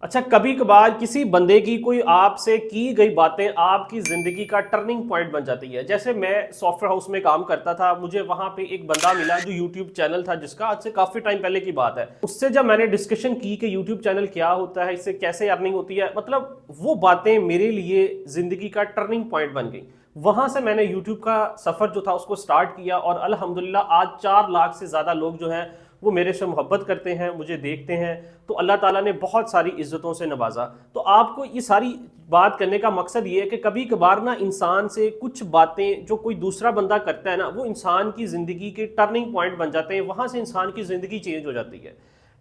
अच्छा, कभी कभार किसी बंदे की कोई आपसे की गई बातें आपकी जिंदगी का टर्निंग पॉइंट बन जाती है। जैसे मैं सॉफ्टवेयर हाउस में काम करता था, मुझे वहां पे एक बंदा मिला जो यूट्यूब चैनल था जिसका, आज से काफी टाइम पहले की बात है। उससे जब मैंने डिस्कशन की कि यूट्यूब चैनल क्या होता है, इससे कैसे अर्निंग होती है, मतलब वो बातें मेरे लिए जिंदगी का टर्निंग पॉइंट बन गई। वहां से मैंने यूट्यूब का सफर जो था उसको स्टार्ट किया और अल्हम्दुलिल्लाह आज 4 लाख से ज्यादा लोग जो हैं वो मेरे से मोहब्बत करते हैं, मुझे देखते हैं। तो अल्लाह ताला ने बहुत सारी इज्जतों से नवाजा। तो आपको ये सारी बात करने का मकसद ये है कि कभी कभार ना इंसान से कुछ बातें जो कोई दूसरा बंदा करता है ना, वो इंसान की ज़िंदगी के टर्निंग पॉइंट बन जाते हैं, वहाँ से इंसान की ज़िंदगी चेंज हो जाती है।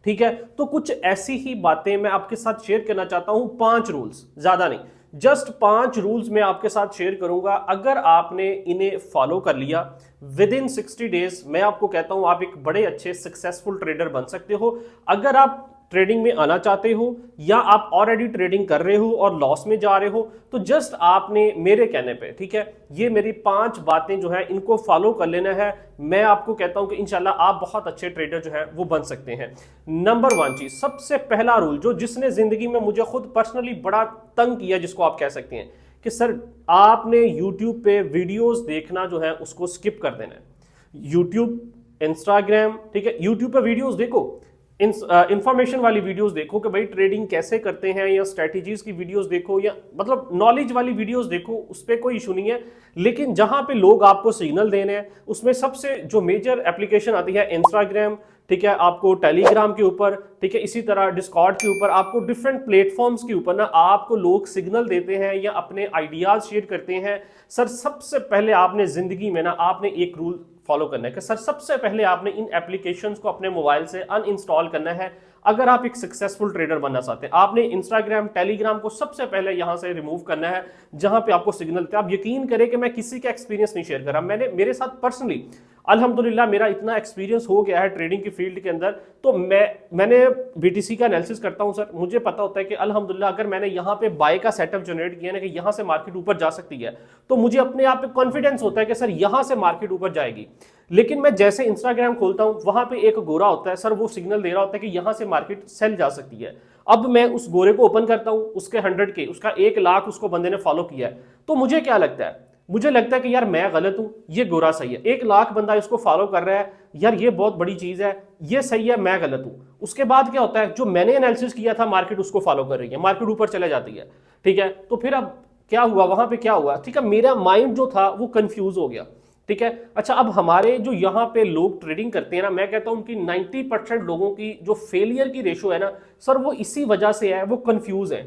ठीक है, तो कुछ ऐसी ही बातें मैं आपके साथ शेयर करना चाहता हूँ। 5 रूल्स, ज़्यादा नहीं, जस्ट 5 रूल्स मैं आपके साथ शेयर करूंगा। अगर आपने इन्हें फॉलो कर लिया विद इन 60 डेज, मैं आपको कहता हूं आप एक बड़े अच्छे सक्सेसफुल ट्रेडर बन सकते हो। अगर आप ट्रेडिंग में आना चाहते हो या आप ऑलरेडी ट्रेडिंग कर रहे हो और लॉस में जा रहे हो, तो जस्ट आपने मेरे कहने पे, ठीक है, ये मेरी 5 बातें जो है इनको फॉलो कर लेना है। मैं आपको कहता हूं कि इंशाल्लाह आप बहुत अच्छे ट्रेडर जो है वो बन सकते हैं। नंबर 1 चीज, सबसे पहला रूल जो जिसने जिंदगी में मुझे खुद पर्सनली बड़ा तंग किया, जिसको आप कह सकते हैं कि सर आपने यूट्यूब पे वीडियोस देखना जो है उसको स्किप कर देना है। यूट्यूब, इंस्टाग्राम, ठीक है, यूट्यूब पे वीडियोस देखो, इंफॉर्मेशन वाली वीडियोस देखो कि भाई ट्रेडिंग कैसे करते हैं, या स्ट्रेटजीज की वीडियोस देखो, या मतलब नॉलेज वाली वीडियोस देखो, उस पर कोई इशू नहीं है। लेकिन जहां पे लोग आपको सिग्नल देने हैं, उसमें सबसे जो मेजर एप्लीकेशन आती है इंस्टाग्राम, ठीक है, आपको टेलीग्राम के ऊपर, ठीक है, इसी तरह डिस्कॉर्ड के ऊपर, आपको डिफरेंट प्लेटफॉर्म्स के ऊपर ना आपको लोग सिग्नल देते हैं या अपने आइडियाज शेयर करते हैं। सर सबसे पहले आपने जिंदगी में ना आपने एक रूल फॉलो करना है कि सर सबसे पहले आपने इन एप्लीकेशंस को अपने मोबाइल से अनइंस्टॉल करना है। अगर आप एक सक्सेसफुल ट्रेडर बनना चाहते हैं, आपने इंस्टाग्राम, टेलीग्राम को सबसे पहले यहां से रिमूव करना है जहां पे आपको सिग्नल थे। आप यकीन करें कि मैं किसी का एक्सपीरियंस नहीं शेयर कर रहा, मैंने मेरे साथ पर्सनली अल्हम्दुलिल्लाह मेरा इतना एक्सपीरियंस हो गया है ट्रेडिंग की फील्ड के अंदर। तो मैंने बीटीसी का एनालिसिस करता हूं सर, मुझे पता होता है कि अल्हम्दुलिल्लाह अगर मैंने यहाँ पे बाय का सेटअप जनरेट किया ना कि यहाँ से मार्केट ऊपर जा सकती है, तो मुझे अपने आप पे कॉन्फिडेंस होता है कि सर यहाँ से मार्केट ऊपर जाएगी। लेकिन मैं जैसे इंस्टाग्राम खोलता हूं, वहां पे एक गोरा होता है सर, वो सिग्नल दे रहा होता है कि यहां से मार्केट सेल जा सकती है। अब मैं उस गोरे को ओपन करता हूं, उसके 100K, उसका 1 लाख उसको बंदे ने फॉलो किया है, तो मुझे क्या लगता है, मुझे लगता है कि यार मैं गलत हूं, ये गोरा सही है। 1 लाख बंदा इसको फॉलो कर रहा है, यार ये बहुत बड़ी चीज है, ये सही है, मैं गलत हूं। उसके बाद क्या होता है, जो मैंने एनालिसिस किया था मार्केट उसको फॉलो कर रही है, मार्केट ऊपर चले जाती है। ठीक है, तो फिर अब क्या हुआ, वहां पे क्या हुआ, ठीक है, मेरा माइंड जो था वो कंफ्यूज हो गया। ठीक है, अच्छा, अब हमारे जो यहाँ पे लोग ट्रेडिंग करते हैं ना, मैं कहता हूँ कि 90% लोगों की जो फेलियर की रेशो है ना सर, वो इसी वजह से है, वो कंफ्यूज है।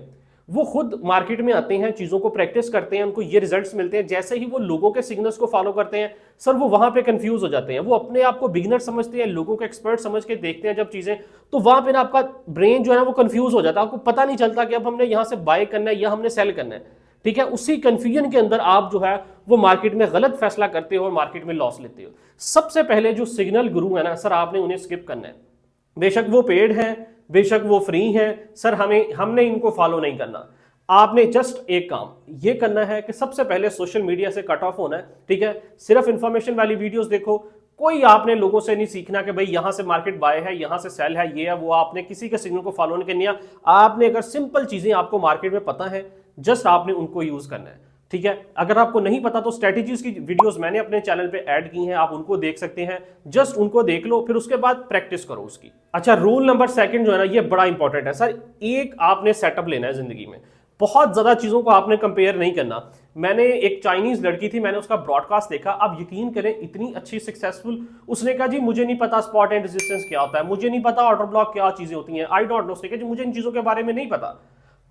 वो खुद मार्केट में आते हैं, चीजों को प्रैक्टिस करते हैं, उनको ये रिजल्ट्स मिलते हैं, जैसे ही वो लोगों के सिग्नल्स को फॉलो करते हैं सर, वो वहां पे कंफ्यूज हो जाते हैं। वो अपने आप को बिगिनर समझते हैं, लोगों को एक्सपर्ट समझ के देखते हैं जब चीजें, तो वहां पे ना आपका ब्रेन जो है ना वो कंफ्यूज हो जाता है, आपको पता नहीं चलता कि अब हमने यहाँ से बाय करना है या हमने सेल करना है। ठीक है, उसी कंफ्यूजन के अंदर आप जो है वो मार्केट में गलत फैसला करते हो और मार्केट में लॉस लेते हो। सबसे पहले जो सिग्नल गुरु है ना सर, आपने उन्हें स्किप करना है। बेशक वो पेड है, बेशक वो फ्री है, सर हमने इनको फॉलो नहीं करना। आपने जस्ट एक काम ये करना है कि सबसे पहले सोशल मीडिया से कट ऑफ होना है। ठीक है, सिर्फ इंफॉर्मेशन वाली वीडियोस देखो, कोई आपने लोगों से नहीं सीखना कि भाई यहां से मार्केट बाय है, यहां से सेल है, ये है वो, आपने किसी के सिग्नल को फॉलो नहीं करनी है। आपने अगर सिंपल चीजें आपको मार्केट में पता है, जस्ट आपने उनको यूज करना है। ठीक है, अगर आपको नहीं पता तो स्ट्रेटजीज की वीडियोस मैंने अपने चैनल पे ऐड की हैं, आप उनको देख सकते हैं, जस्ट उनको देख लो, फिर उसके बाद प्रैक्टिस करो उसकी। अच्छा, रूल नंबर 2 जो है ना, ये बड़ा इंपॉर्टेंट है सर। एक आपने सेटअप लेना है जिंदगी में, बहुत ज्यादा चीजों को आपने कंपेयर नहीं करना। मैंने एक चाइनीज लड़की थी, मैंने उसका ब्रॉडकास्ट देखा, अब यकीन करें इतनी अच्छी सक्सेसफुल, उसने कहा जी मुझे नहीं पता स्पॉट एंड रेजिस्टेंस क्या होता है, मुझे नहीं पता ऑर्डर ब्लॉक क्या चीजें होती हैं, आई डोंट नो। उसने कहा जी मुझे इन चीजों के बारे में नहीं पता।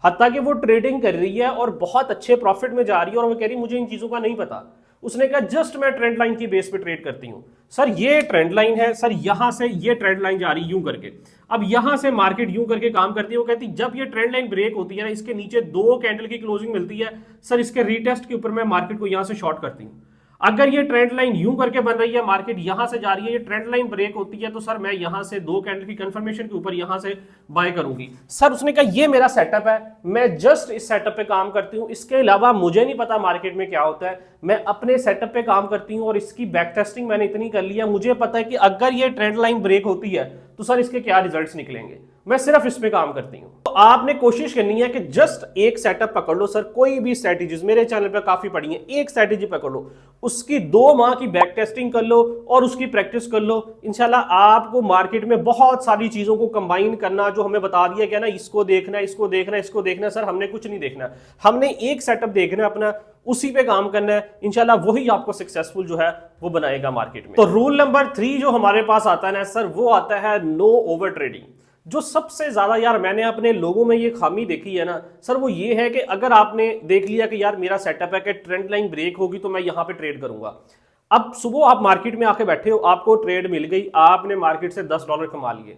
हत्ता कि वो ट्रेडिंग कर रही है और बहुत अच्छे प्रॉफिट में जा रही है और वो कह रही मुझे इन चीजों का नहीं पता। उसने कहा जस्ट मैं ट्रेंड लाइन की बेस पे ट्रेड करती हूं सर, ये ट्रेंड लाइन है सर, यहां से ये ट्रेंड लाइन जा रही यूं करके, अब यहां से मार्केट यूं करके काम करती है। वो कहती जब ये ट्रेंड लाइन ब्रेक होती है ना, इसके नीचे 2 कैंडल की क्लोजिंग मिलती है सर, इसके रीटेस्ट के ऊपर मैं मार्केट को यहां से शॉर्ट करती हूं। अगर ये ट्रेंड लाइन यूं करके बन रही है, मार्केट यहां से जा रही है, ये ट्रेंड लाइन ब्रेक होती है, तो सर मैं यहां से 2 कैंडल की कंफर्मेशन के ऊपर यहां से बाय करूंगी। सर उसने कहा ये मेरा सेटअप है, मैं जस्ट इस सेटअप पे काम करती हूं, इसके अलावा मुझे नहीं पता मार्केट में क्या होता है, मैं अपने सेटअप पे काम करती हूँ और इसकी बैक टेस्टिंग मैंने इतनी कर लिया, मुझे पता है कि अगर ये ट्रेंड लाइन ब्रेक होती है तो सर इसके क्या रिजल्ट्स निकलेंगे। मैं सिर्फ इस पे काम करती हूँ। तो आपने कोशिश करनी है कि जस्ट एक सेटअप पकड़ लो सर, कोई भी स्ट्रेटेजीज मेरे चैनल पे काफी पड़ी है, एक स्ट्रेटेजी पकड़ लो, उसकी 2 माह की बैक टेस्टिंग कर लो और उसकी प्रैक्टिस कर लो। इंशाल्लाह आपको मार्केट में बहुत सारी चीजों को कंबाइन करना, जो हमें बता दिया गया ना, इसको देखना, इसको देखना, इसको देखना, सर हमने कुछ नहीं देखना, हमने एक सेटअप देखना है अपना, उसी पे काम करना है। इंशाल्लाह वही आपको सक्सेसफुल जो है वो बनाएगा मार्केट में। तो रूल नंबर 3 जो हमारे पास आता है ना सर, वो आता है नो ओवर ट्रेडिंग। जो सबसे ज्यादा यार मैंने अपने लोगों में ये खामी देखी है ना सर, वो ये है कि अगर आपने देख लिया कि यार मेरा सेटअप है कि ट्रेंड लाइन ब्रेक होगी तो मैं यहां पे ट्रेड करूंगा। अब सुबह आप मार्केट में आके बैठे हो, आपको ट्रेड मिल गई, आपने मार्केट से $10 कमा लिए।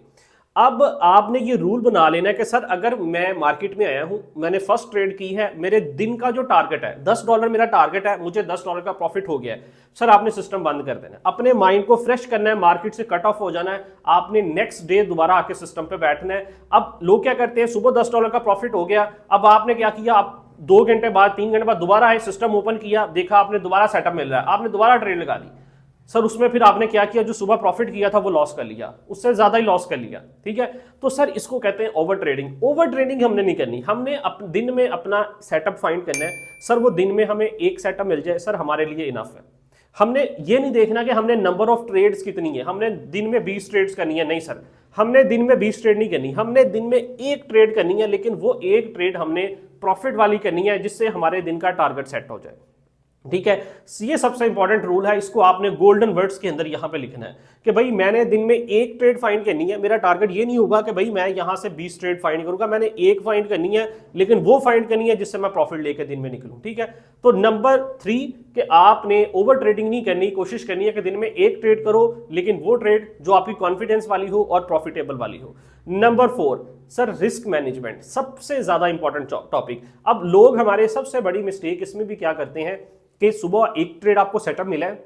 अब आपने ये रूल बना लेना है कि सर अगर मैं मार्केट में आया हूं, मैंने फर्स्ट ट्रेड की है, मेरे दिन का जो टारगेट है $10 मेरा टारगेट है, मुझे $10 का प्रॉफिट हो गया है, सर आपने सिस्टम बंद कर देना है, अपने माइंड को फ्रेश करना है, मार्केट से कट ऑफ हो जाना है, आपने नेक्स्ट डे दोबारा आके सिस्टम पे बैठना है। अब लोग क्या करते हैं, सुबह $10 का प्रॉफिट हो गया, अब आपने क्या किया, आप 2 घंटे बाद 3 घंटे बाद दोबारा आए, सिस्टम ओपन किया, देखा आपने दोबारा सेटअप मिल रहा है, आपने दोबारा ट्रेड लगा दी, सर उसमें फिर आपने क्या किया, जो सुबह प्रॉफिट किया था वो लॉस कर लिया, उससे ज्यादा ही लॉस कर लिया। ठीक है, तो सर इसको कहते हैं ओवर ट्रेडिंग। ओवर ट्रेडिंग हमने नहीं करनी, हमने दिन में अपना सेटअप फाइंड करना है। सर वो दिन में हमें एक सेटअप मिल जाए, सर हमारे लिए इनफ है। हमने ये नहीं देखना कि हमने नंबर ऑफ ट्रेड्स कितनी है, हमने दिन में 20 ट्रेड्स करनी है, नहीं सर हमने दिन में 20 ट्रेड नहीं करनी, हमने दिन में एक ट्रेड करनी है, लेकिन वो एक ट्रेड हमने प्रॉफिट वाली करनी है जिससे हमारे दिन का टारगेट सेट हो जाए। ठीक है, ये सबसे इंपॉर्टेंट रूल है, इसको आपने गोल्डन वर्ड्स के अंदर यहां पे लिखना है कि भाई मैंने दिन में एक ट्रेड फाइंड करनी है। मेरा टारगेट ये नहीं होगा कि भाई मैं यहां से 20 ट्रेड फाइंड करूंगा, मैंने एक फाइंड करनी है, लेकिन वो फाइंड करनी है जिससे मैं प्रॉफिट लेकर दिन में निकलूं। ठीक है, तो नंबर 3 कि आपने ओवर ट्रेडिंग नहीं करनी, कोशिश करनी है कि दिन में एक ट्रेड करो, लेकिन वो ट्रेड जो आपकी कॉन्फिडेंस वाली हो और प्रॉफिटेबल वाली हो। नंबर 4 सर रिस्क मैनेजमेंट, सबसे ज्यादा इंपॉर्टेंट टॉपिक। अब लोग हमारे सबसे बड़ी मिस्टेक इसमें भी क्या करते हैं कि सुबह एक ट्रेड आपको सेटअप मिला है,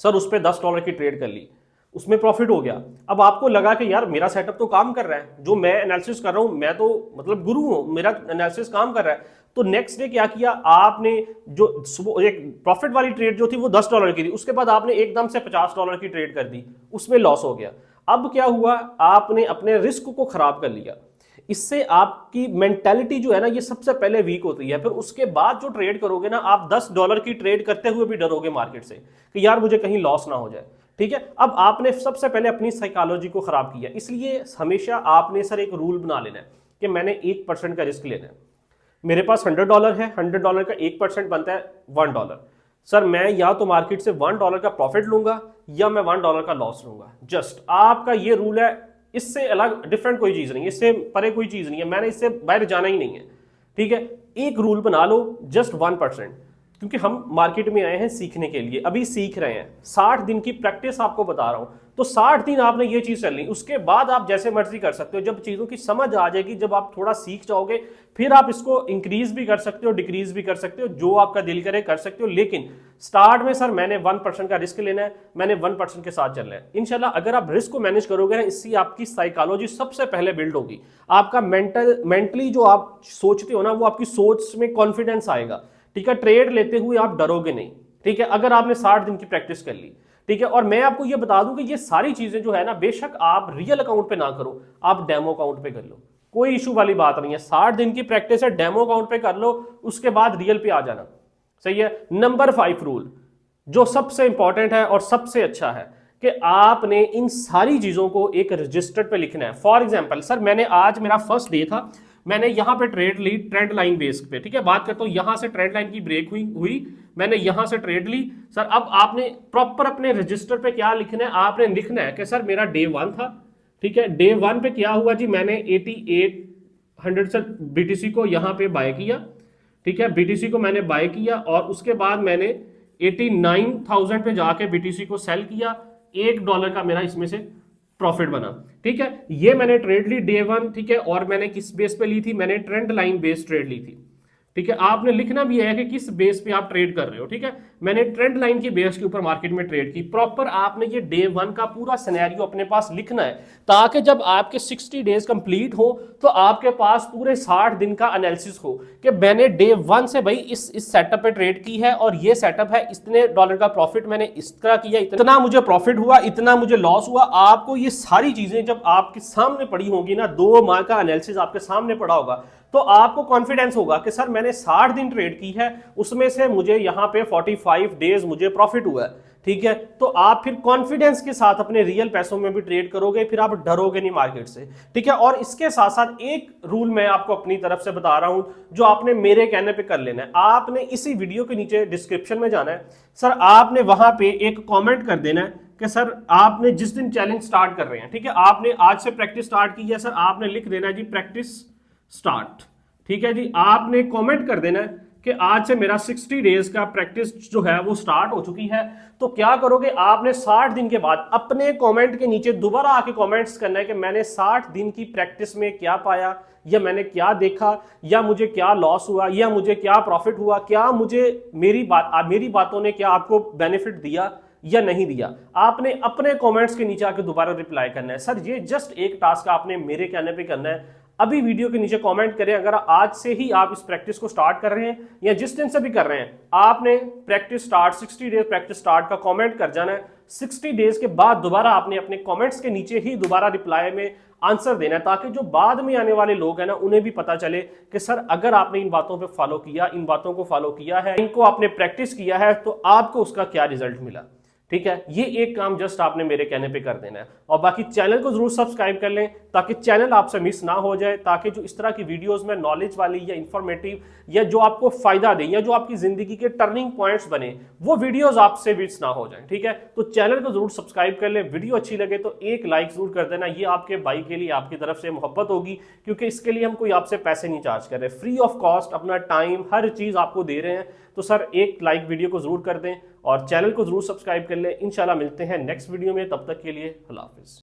सर उस पर $10 की ट्रेड कर ली, उसमें प्रॉफिट हो गया। अब आपको लगा कि यार मेरा सेटअप तो काम कर रहा है, जो मैं एनालिसिस कर रहा हूं, मैं तो मतलब गुरु हूं, मेरा एनालिसिस काम कर रहा है। तो नेक्स्ट डे क्या किया आपने, जो सुबह एक प्रॉफिट वाली ट्रेड जो थी वो $10 की थी, उसके बाद आपने एकदम से $50 की ट्रेड कर दी, उसमें लॉस हो गया। अब क्या हुआ, आपने अपने रिस्क को खराब कर लिया। इससे आपकी मेंटालिटी जो है ना, ये सबसे पहले वीक होती है। फिर उसके बाद जो ट्रेड करोगे ना, आप $10 की ट्रेड करते हुए भी डरोगे मार्केट से कि यार मुझे कहीं लॉस ना हो जाए। ठीक है, अब आपने सबसे पहले अपनी साइकोलॉजी को खराब किया। इसलिए हमेशा आपने सर एक रूल बना लेना है कि मैंने 1% का रिस्क लेना है। मेरे पास $100 है, $100 का 1% बनता है $1। सर मैं या तो मार्केट से $1 का प्रॉफिट लूंगा या मैं $1 का लॉस लूंगा। जस्ट आपका ये रूल है, इससे अलग डिफरेंट कोई चीज नहीं है, इससे परे कोई चीज नहीं है, मैंने इससे बाहर जाना ही नहीं है। ठीक है, एक रूल बना लो, जस्ट 1%, क्योंकि हम मार्केट में आए हैं सीखने के लिए, अभी सीख रहे हैं। 60 दिन की प्रैक्टिस आपको बता रहा हूं, तो 60 दिन आपने ये चीज चलनी, उसके बाद आप जैसे मर्जी कर सकते हो। जब चीजों की समझ आ जाएगी, जब आप थोड़ा सीख जाओगे, फिर आप इसको इंक्रीज भी कर सकते हो, डिक्रीज भी कर सकते हो, जो आपका दिल करे कर सकते हो। लेकिन स्टार्ट में सर मैंने 1% का रिस्क लेना है, मैंने 1% के साथ चलना है। इंशाल्लाह अगर आप रिस्क को मैनेज करोगे ना, इससे आपकी साइकोलॉजी सबसे पहले बिल्ड होगी। आपका मेंटली जो आप सोचते हो ना, वो आपकी सोच में कॉन्फिडेंस आएगा। ठीक है, ट्रेड लेते हुए आप डरोगे नहीं। ठीक है, अगर आपने 60 दिन की प्रैक्टिस कर ली। ठीक है, और मैं आपको ये बता दूं कि ये सारी चीजें जो है ना, बेशक आप रियल अकाउंट पे ना करो, आप डेमो अकाउंट पे कर लो, कोई इशू वाली बात नहीं है। 60 दिन की प्रैक्टिस है, डेमो अकाउंट पे कर लो, उसके बाद रियल पे आ जाना। सही है। नंबर 5 रूल जो सबसे इंपॉर्टेंट है और सबसे अच्छा है कि आपने इन सारी चीजों को एक रजिस्टर पे लिखना है। फॉर एग्जांपल सर मैंने आज मेरा फर्स्ट डे था, मैंने यहां पे ट्रेड ली ट्रेंड लाइन बेस पे। ठीक है, बात करता हूं यहां से ट्रेंड लाइन की ब्रेक हुई, मैंने यहां से ट्रेड ली। सर अब आपने प्रॉपर अपने रजिस्टर पे क्या लिखना है, आपने लिखना है कि सर मेरा डे 1 था। ठीक है, डे 1 पे क्या हुआ जी, मैंने 8800 से बीटीसी को यहां पे बाय किया। ठीक है, बीटीसी को मैंने बाय किया और उसके बाद मैंने 89,000 पे जाके बीटीसी को सेल किया, $1 का मेरा इसमें से प्रॉफिट बना। ठीक है, ये मैंने ट्रेड ली डे 1। ठीक है, और मैंने किस बेस पे ली थी, मैंने ट्रेंड लाइन बेस ट्रेड ली थी। ठीक है, आपने लिखना भी है कि किस बेस पे आप ट्रेड कर रहे हो। ठीक है, मैंने ट्रेंड लाइन की बेस के ऊपर मार्केट में ट्रेड की। प्रॉपर आपने ये डे 1 का पूरा सिनेरियो अपने पास लिखना है, ताकि जब आपके 60 डेज कंप्लीट हो तो आपके पास पूरे 60 दिन का एनालिसिस हो कि मैंने डे 1 से भाई इस सेटअप पे ट्रेड की है और ये सेटअप है, इतने डॉलर का प्रॉफिट मैंने इस तरह किया, इतना मुझे प्रॉफिट हुआ, इतना मुझे लॉस हुआ। आपको ये सारी चीजें जब आपके सामने पड़ी होंगी ना, 2 माह का एनालिसिस आपके सामने पड़ा होगा, तो आपको कॉन्फिडेंस होगा कि सर मैंने 60 दिन ट्रेड की है, उसमें से मुझे यहां पे 45 डेज मुझे प्रॉफिट हुआ है। ठीक है, तो आप फिर कॉन्फिडेंस के साथ अपने रियल पैसों में भी ट्रेड करोगे, फिर आप डरोगे नहीं मार्केट से। ठीक है, और इसके साथ साथ एक रूल मैं आपको अपनी तरफ से बता रहा हूं, जो आपने मेरे कहने पे कर लेना है। आपने इसी वीडियो के नीचे डिस्क्रिप्शन में जाना है, सर आपने वहां पे एक कॉमेंट कर देना है कि सर आपने जिस दिन चैलेंज स्टार्ट कर रहे हैं, ठीक है, आपने आज से प्रैक्टिस स्टार्ट की है, सर आपने लिख देना है जी प्रैक्टिस स्टार्ट। ठीक है जी, आपने कमेंट कर देना है कि आज से मेरा 60 डेज का प्रैक्टिस जो है वो स्टार्ट हो चुकी है। तो क्या करोगे, आपने 60 दिन के बाद अपने कमेंट के नीचे दोबारा आके कमेंट्स करना है कि मैंने 60 दिन की प्रैक्टिस में क्या पाया, या मैंने क्या देखा, या मुझे क्या लॉस हुआ, या मुझे क्या प्रॉफिट हुआ, क्या मुझे मेरी बातों ने क्या आपको बेनिफिट दिया या नहीं दिया। आपने अपने कमेंट्स के नीचे आके दोबारा रिप्लाई करना है। सर ये जस्ट एक टास्क आपने मेरे कहने पे करना है। अभी वीडियो के नीचे कमेंट करें, अगर आज से ही आप इस प्रैक्टिस को स्टार्ट कर रहे हैं या जिस दिन से भी कर रहे हैं, आपने practice start 60 days practice start का कमेंट कर जाना है। 60 डेज के बाद दोबारा आपने अपने कमेंट्स के नीचे ही दोबारा रिप्लाई में आंसर देना है, ताकि जो बाद में आने वाले लोग हैं ना, उन्हें भी पता चले कि सर अगर आपने इन बातों पे फॉलो किया, इन बातों को फॉलो किया है, इनको आपने प्रैक्टिस किया है, तो आपको उसका क्या रिजल्ट मिला। ठीक है, ये एक काम जस्ट आपने मेरे कहने पे कर देना है। और बाकी चैनल को जरूर सब्सक्राइब कर लें, ताकि चैनल आपसे मिस ना हो जाए, ताकि जो इस तरह की वीडियोस में नॉलेज वाली या इंफॉर्मेटिव या जो आपको फायदा दे या जो आपकी जिंदगी के टर्निंग पॉइंट्स बने, वो वीडियोस आपसे मिस ना हो जाए। ठीक है, तो चैनल को जरूर सब्सक्राइब कर लें। वीडियो अच्छी लगे तो एक लाइक जरूर कर देना, ये आपके भाई के लिए आपकी तरफ से मोहब्बत होगी, क्योंकि इसके लिए हम कोई आपसे पैसे नहीं चार्ज कर रहे, फ्री ऑफ कॉस्ट अपना टाइम हर चीज आपको दे रहे हैं। तो सर एक लाइक वीडियो को जरूर कर दें और चैनल को जरूर सब्सक्राइब कर लें। इंशाल्लाह मिलते हैं नेक्स्ट वीडियो में, तब तक के लिए अल्लाह हाफिज।